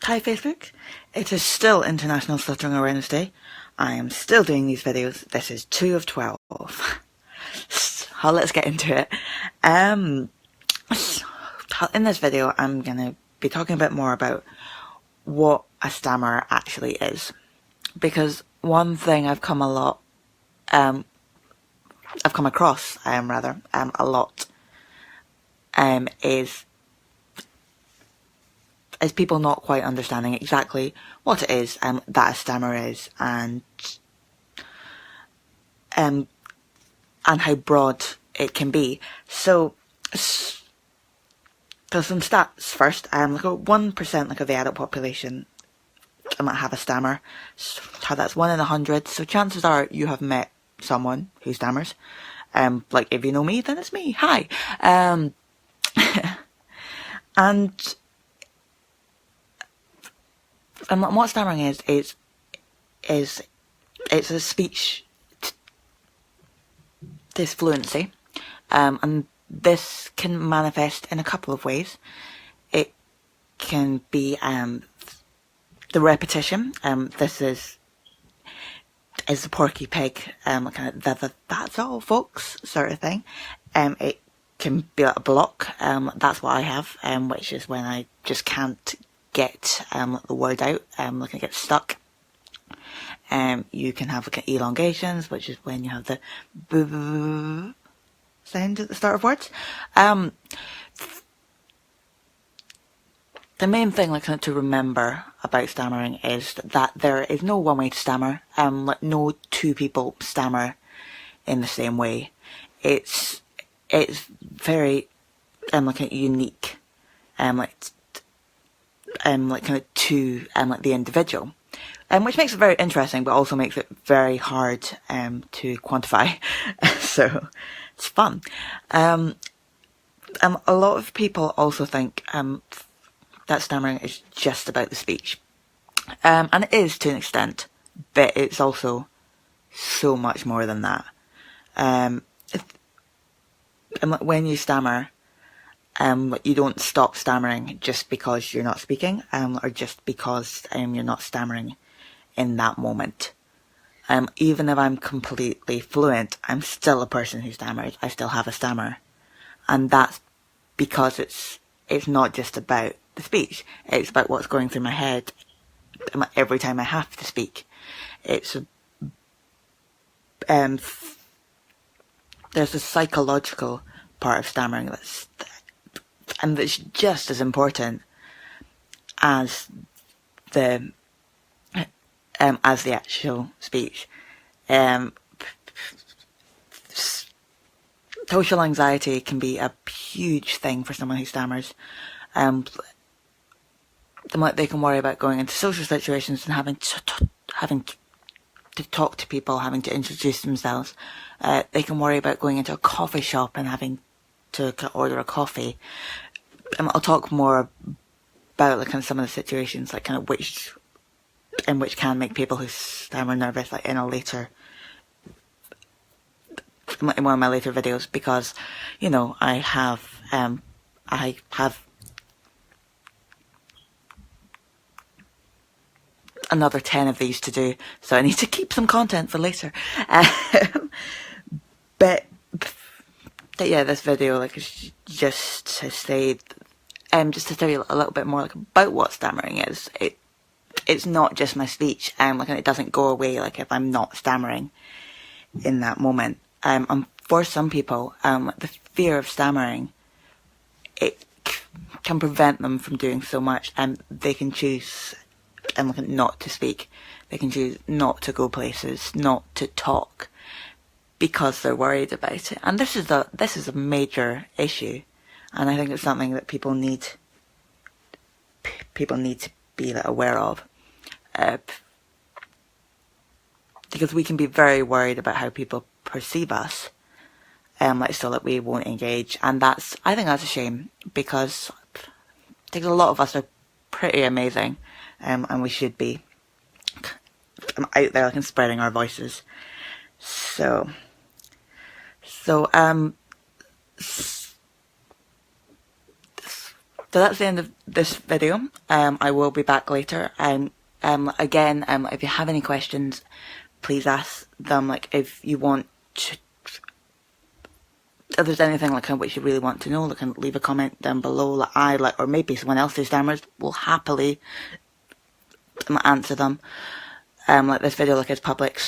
Hi Facebook, it is still International Stuttering Awareness Day. I am still doing these videos. This is 2 of 12. So let's get into it. In this video I'm going to be talking a bit more about what a stammerer actually is. Because one thing I've come across a lot is people not quite understanding exactly what it is that a stammer is, and how broad it can be. So some stats first. Like 1% of the adult population might have a stammer. So that's 1 in 100. So chances are you have met someone who stammers. Like if you know me, then it's me. Hi. And what stammering is it's a speech disfluency, and this can manifest in a couple of ways. It can be the repetition. This is the Porky Pig, kind of that's all folks sort of thing. It can be like a block. That's what I have, which is when I just can't get the word out, like I get stuck. You can have like elongations, which is when you have the boo sound at the start of words. The main thing to remember about stammering is that there is no one way to stammer. Like no two people stammer in the same way. It's very unique, to the individual, which makes it very interesting, but also makes it very hard to quantify. So it's fun. A lot of people also think that stammering is just about the speech, and it is to an extent, but it's also so much more than that. When you stammer, you don't stop stammering just because you're not speaking, or just because you're not stammering in that moment. Even if I'm completely fluent, I'm still a person who stammers. I still have a stammer, and that's because it's not just about the speech. It's about what's going through my head every time I have to speak. It's there's a psychological part of stammering that's just as important as the actual speech. Social anxiety can be a huge thing for someone who stammers. They can worry about going into social situations and having to talk to people, having to introduce themselves. They can worry about going into a coffee shop and having to order a coffee. I'll talk more about some of the situations, which can make people who stammer nervous, in a later, in one of my later videos, because I have another 10 of these to do, so I need to keep some content for later. But yeah, this video is just to say, just to tell you a little bit more about what stammering is. It's not just my speech, and it doesn't go away if I'm not stammering in that moment. And for some people, the fear of stammering, it can prevent them from doing so much, and they can choose not to speak. They can choose not to go places, not to talk, because they're worried about it. And this is a major issue, and I think it's something that people need to be aware of, because we can be very worried about how people perceive us, so that we won't engage, and I think that's a shame, because I think a lot of us are pretty amazing, and we should be out there and spreading our voices. So So that's the end of this video. I will be back later. Again, if you have any questions, please ask them. Like, if you want to, if there's anything like which you really want to know, leave a comment down below that or maybe someone else who stammers will happily answer them. This video is public,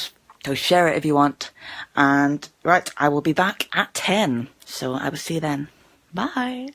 so share it if you want. And right, I will be back at 10. So I will see you then. Bye.